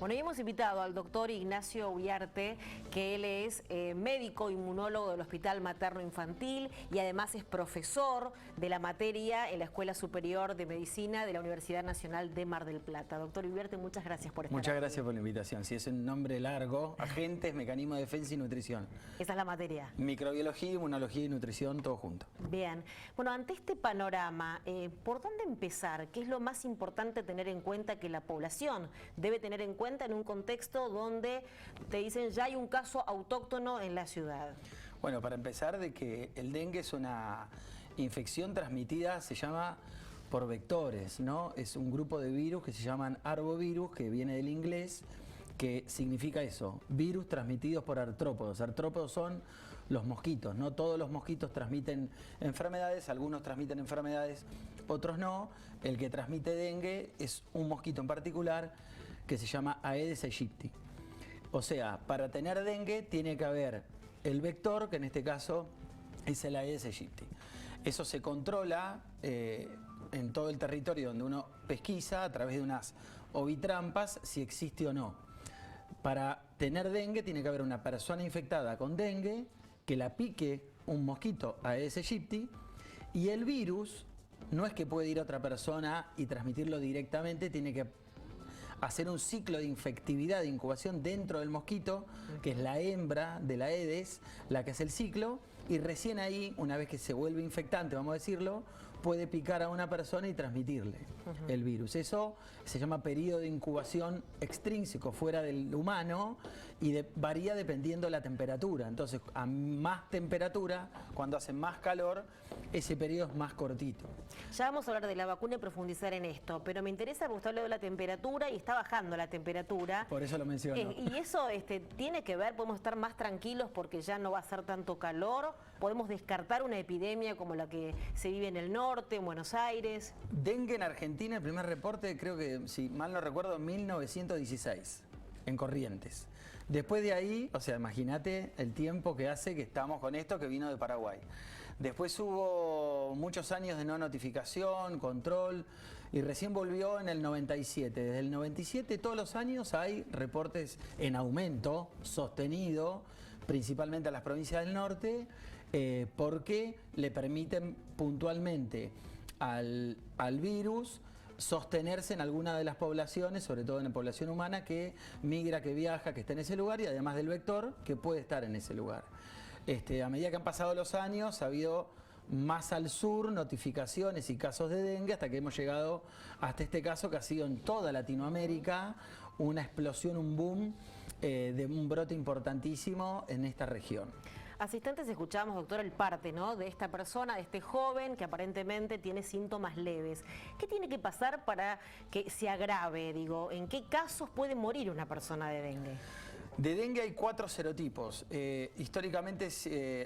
Bueno, hoy hemos invitado al doctor Ignacio Uriarte, que él es médico inmunólogo del Hospital Materno Infantil y además es profesor de la materia en la Escuela Superior de Medicina de la Universidad Nacional de Mar del Plata. Doctor Uriarte, muchas gracias por estar aquí. Muchas gracias por la invitación. Si es un nombre largo, agentes, mecanismos de defensa y nutrición. Esa es la materia. Microbiología, inmunología y nutrición, todo junto. Bien. Bueno, ante este panorama, ¿por dónde empezar? ¿Qué es lo más importante tener en cuenta que la población debe tener en cuenta en un contexto donde te dicen ya hay un caso autóctono en la ciudad? Bueno, para empezar, de que el dengue es una infección transmitida, se llama por vectores, ¿no? Es un grupo de virus que se llaman arbovirus, que viene del inglés, que significa eso, virus transmitidos por artrópodos. Artrópodos son los mosquitos, no todos los mosquitos transmiten enfermedades, algunos transmiten enfermedades, otros no. El que transmite dengue es un mosquito en particular que se llama Aedes aegypti. O sea, para tener dengue tiene que haber el vector, que en este caso es el Aedes aegypti. Eso se controla en todo el territorio donde uno pesquisa a través de unas ovitrampas si existe o no. Para tener dengue tiene que haber una persona infectada con dengue, que la pique un mosquito Aedes aegypti, y el virus no es que puede ir a otra persona y transmitirlo directamente, tiene que hacer un ciclo de infectividad, de incubación dentro del mosquito, que es la hembra de la Aedes, la que hace el ciclo, y recién ahí, una vez que se vuelve infectante, vamos a decirlo, puede picar a una persona y transmitirle el virus. Eso se llama periodo de incubación extrínseco, fuera del humano, y varía dependiendo de la temperatura. Entonces, a más temperatura, cuando hace más calor, ese periodo es más cortito. Ya vamos a hablar de la vacuna y profundizar en esto, pero me interesa porque usted habló de la temperatura y está bajando la temperatura. Por eso lo menciono. Y eso tiene que ver, podemos estar más tranquilos porque ya no va a ser tanto calor, podemos descartar una epidemia como la que se vive en el norte, en Buenos Aires. Dengue en Argentina, el primer reporte, creo que, si mal no recuerdo, en 1916, en Corrientes. Después de ahí, o sea, imagínate el tiempo que hace que estamos con esto que vino de Paraguay. Después hubo muchos años de no notificación, control, y recién volvió en el 97. Desde el 97 todos los años hay reportes en aumento, sostenido, principalmente a las provincias del norte, porque le permiten puntualmente al virus sostenerse en alguna de las poblaciones, sobre todo en la población humana que migra, que viaja, que está en ese lugar, y además del vector que puede estar en ese lugar. A medida que han pasado los años ha habido más al sur notificaciones y casos de dengue hasta que hemos llegado hasta este caso que ha sido en toda Latinoamérica una explosión, un boom de un brote importantísimo en esta región. Hace instantes escuchábamos, doctor, el parte, ¿no?, de esta persona, de este joven que aparentemente tiene síntomas leves. ¿Qué tiene que pasar para que se agrave? Digo, ¿en qué casos puede morir una persona de dengue? De dengue hay 4 serotipos. Históricamente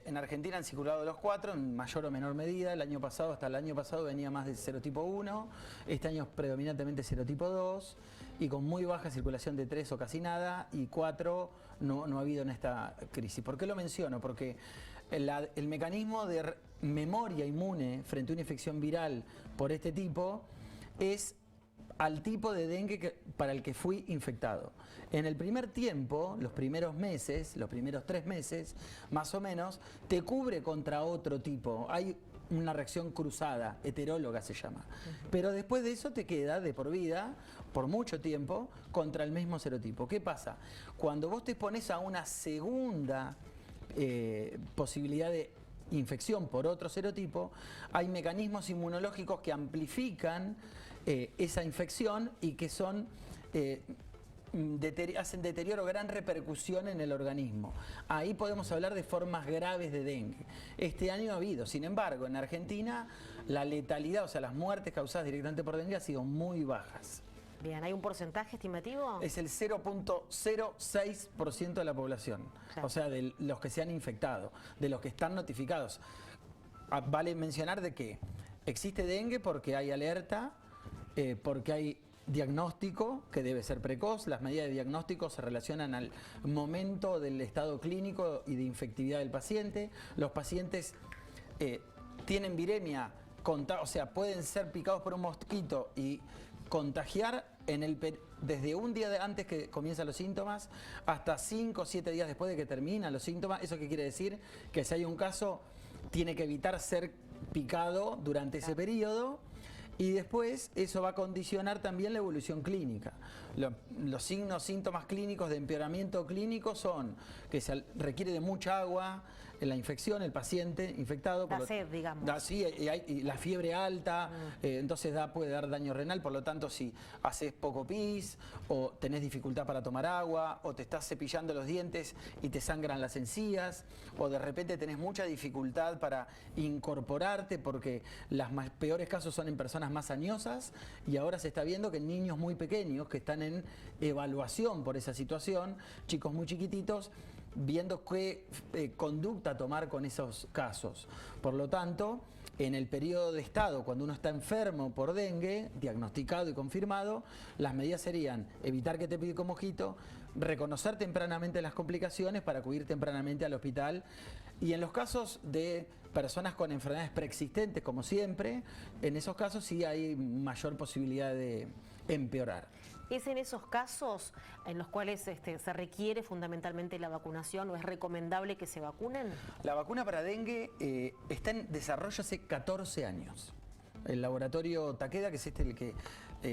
en Argentina han circulado los 4 en mayor o menor medida. Hasta el año pasado venía más de serotipo 1, este año es predominantemente serotipo 2 y con muy baja circulación de 3 o casi nada, y 4 no ha habido en esta crisis. ¿Por qué lo menciono? Porque el mecanismo de memoria inmune frente a una infección viral por este tipo es al tipo de dengue para el que fui infectado. En el primer tiempo, los primeros meses, los primeros 3 meses, más o menos, te cubre contra otro tipo. Hay una reacción cruzada, heteróloga se llama. Pero después de eso te queda de por vida, por mucho tiempo, contra el mismo serotipo. ¿Qué pasa? Cuando vos te expones a una segunda posibilidad de infección por otro serotipo, hay mecanismos inmunológicos que amplifican esa infección y que son hacen deterioro, gran repercusión en el organismo. Ahí podemos hablar de formas graves de dengue. Este año ha habido, sin embargo, en Argentina la letalidad, o sea, las muertes causadas directamente por dengue han sido muy bajas. Bien, ¿hay un porcentaje estimativo? Es el 0.06% de la población, claro. O sea, de los que se han infectado, de los que están notificados. Vale mencionar de que existe dengue porque hay alerta, porque hay diagnóstico que debe ser precoz. Las medidas de diagnóstico se relacionan al momento del estado clínico y de infectividad del paciente. Los pacientes tienen viremia, o sea, pueden ser picados por un mosquito y contagiar desde un día antes que comienzan los síntomas hasta 5 o 7 días después de que terminan los síntomas. ¿Eso qué quiere decir? Que si hay un caso, tiene que evitar ser picado durante ese periodo. Y después eso va a condicionar también la evolución clínica. Los signos, síntomas clínicos de empeoramiento clínico son que se requiere de mucha agua en la infección, el paciente infectado. La sed, digamos. Sí, y la fiebre alta, entonces puede dar daño renal. Por lo tanto, si haces poco pis, o tenés dificultad para tomar agua, o te estás cepillando los dientes y te sangran las encías, o de repente tenés mucha dificultad para incorporarte, porque los peores casos son en personas más añosas, y ahora se está viendo que en niños muy pequeños que están en evaluación por esa situación, chicos muy chiquititos, viendo qué conducta tomar con esos casos. Por lo tanto, en el periodo de estado, cuando uno está enfermo por dengue, diagnosticado y confirmado, las medidas serían evitar que te pique con mosquito, reconocer tempranamente las complicaciones para acudir tempranamente al hospital, y en los casos de personas con enfermedades preexistentes, como siempre, en esos casos sí hay mayor posibilidad de empeorar. ¿Es en esos casos en los cuales se requiere fundamentalmente la vacunación o es recomendable que se vacunen? La vacuna para dengue está en desarrollo hace 14 años. El laboratorio Takeda, que es el que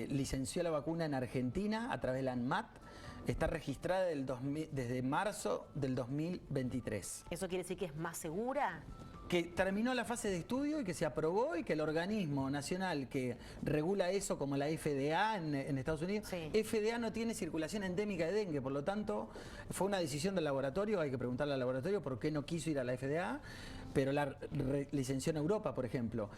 licenció la vacuna en Argentina a través de la ANMAT, está registrada desde marzo del 2023. ¿Eso quiere decir que es más segura? Que terminó la fase de estudio y que se aprobó, y que el organismo nacional que regula eso, como la FDA en Estados Unidos, sí. FDA no tiene circulación endémica de dengue, por lo tanto fue una decisión del laboratorio. Hay que preguntarle al laboratorio por qué no quiso ir a la FDA, pero la licenció en Europa, por ejemplo.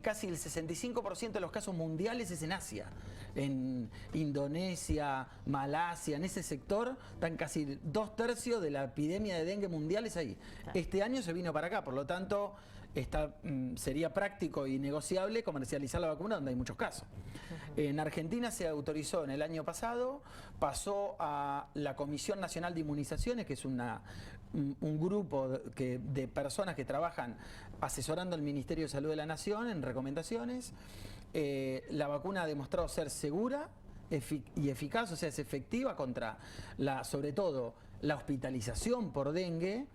Casi el 65% de los casos mundiales es en Asia, en Indonesia, Malasia, en ese sector están casi 2/3 de la epidemia de dengue mundial es ahí. Este año se vino para acá, por lo tanto sería práctico y negociable comercializar la vacuna donde hay muchos casos. En Argentina se autorizó en el año pasado, pasó a la Comisión Nacional de Inmunizaciones, que es un grupo de personas que trabajan asesorando al Ministerio de Salud de la Nación en recomendaciones. La vacuna ha demostrado ser segura y eficaz, o sea, es efectiva contra sobre todo la hospitalización por dengue,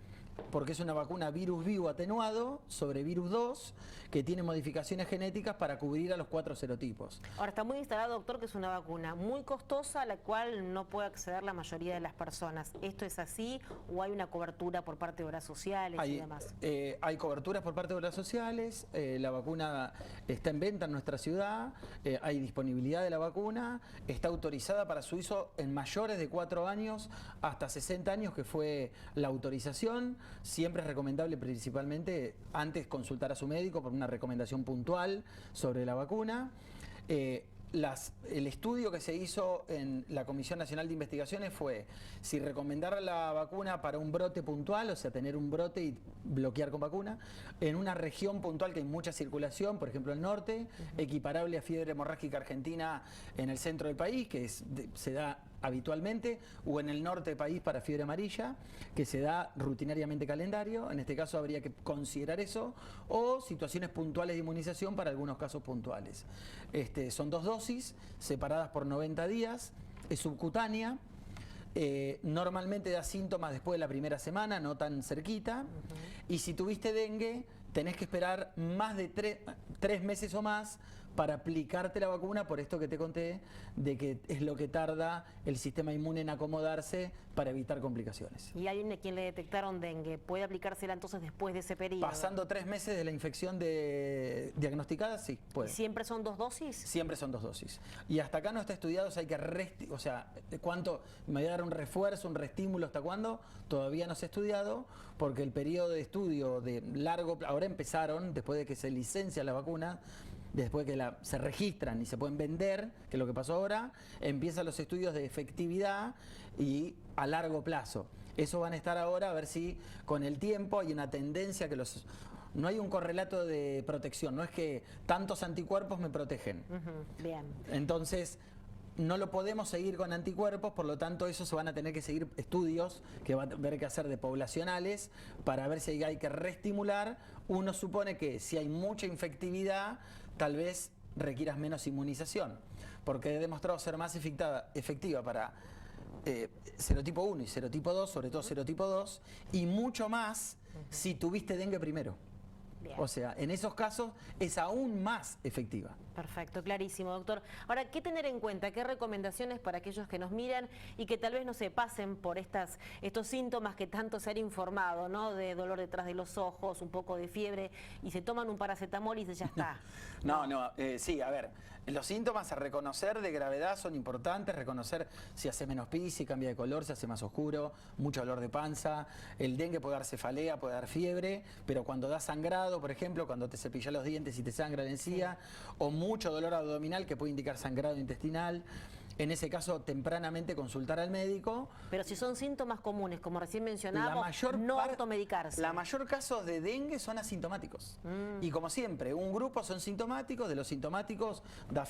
porque es una vacuna virus vivo atenuado sobre virus 2 que tiene modificaciones genéticas para cubrir a los 4 serotipos. Ahora, está muy instalado, doctor, que es una vacuna muy costosa a la cual no puede acceder la mayoría de las personas. ¿Esto es así o hay una cobertura por parte de obras sociales y demás? Hay coberturas por parte de obras sociales, la vacuna está en venta en nuestra ciudad, hay disponibilidad de la vacuna, está autorizada para su uso en mayores de 4 años hasta 60 años, que fue la autorización. Siempre es recomendable principalmente antes consultar a su médico por una recomendación puntual sobre la vacuna. El estudio que se hizo en la Comisión Nacional de Investigaciones fue si recomendar la vacuna para un brote puntual, o sea, tener un brote y bloquear con vacuna, en una región puntual que hay mucha circulación, por ejemplo el norte, equiparable a fiebre hemorrágica argentina en el centro del país, que se da habitualmente, o en el norte del país para fiebre amarilla, que se da rutinariamente calendario. En este caso habría que considerar eso, o situaciones puntuales de inmunización para algunos casos puntuales. Son 2 dosis separadas por 90 días, es subcutánea. Normalmente da síntomas después de la primera semana, no tan cerquita. Y si tuviste dengue, tenés que esperar más de 3 meses o más para aplicarte la vacuna, por esto que te conté, de que es lo que tarda el sistema inmune en acomodarse para evitar complicaciones. ¿Y alguien a quien le detectaron dengue puede aplicársela entonces después de ese periodo? Pasando 3 meses de la infección diagnosticada, sí, puede. ¿Y siempre son 2 dosis? Siempre son 2 dosis. Y hasta acá no está estudiado, o sea, hay que o sea, ¿cuánto me voy a dar un refuerzo, un reestímulo, hasta cuándo? Todavía no se ha estudiado, porque el periodo de estudio de largo plazo, ahora empezaron, después de que se licencia la vacuna, después que se registran y se pueden vender, que es lo que pasó ahora, empiezan los estudios de efectividad y a largo plazo. Eso van a estar ahora, a ver si con el tiempo hay una tendencia que no hay un correlato de protección, no es que tantos anticuerpos me protegen. Bien. Entonces, no lo podemos seguir con anticuerpos, por lo tanto eso se van a tener que seguir estudios que va a haber que hacer de poblacionales para ver si hay que reestimular. Uno supone que si hay mucha infectividad, tal vez requieras menos inmunización. porque he demostrado ser más efectiva para serotipo 1 y serotipo 2, sobre todo serotipo 2, y mucho más si tuviste dengue primero. Bien. O sea, en esos casos es aún más efectiva. Perfecto, clarísimo, doctor. Ahora, ¿qué tener en cuenta? ¿Qué recomendaciones para aquellos que nos miran y que tal vez no se pasen por estos síntomas que tanto se han informado, ¿no? De dolor detrás de los ojos, un poco de fiebre, y se toman un paracetamol y ya está. Sí, a ver, los síntomas a reconocer de gravedad son importantes, reconocer si hace menos pis, si cambia de color, si hace más oscuro, mucho dolor de panza. El dengue puede dar cefalea, puede dar fiebre, pero cuando da sangrado, por ejemplo, cuando te cepillas los dientes y te sangra la encía, o mucho dolor abdominal que puede indicar sangrado intestinal. En ese caso, tempranamente consultar al médico. Pero si son síntomas comunes, como recién mencionábamos, no automedicarse. La mayor casos de dengue son asintomáticos. Y como siempre, un grupo son sintomáticos, de los sintomáticos,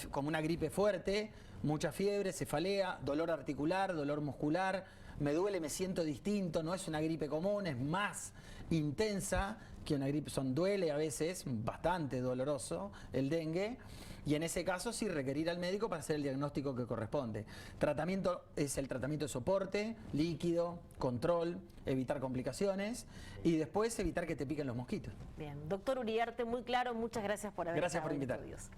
como una gripe fuerte, mucha fiebre, cefalea, dolor articular, dolor muscular, me duele, me siento distinto, no es una gripe común, es más intensa que una gripe, duele a veces, bastante doloroso el dengue. Y en ese caso sí requerir al médico para hacer el diagnóstico que corresponde. Tratamiento es el tratamiento de soporte, líquido, control, evitar complicaciones y después evitar que te piquen los mosquitos. Bien, doctor Uriarte, muy claro, muchas gracias por haber estado en invitar. Estudios.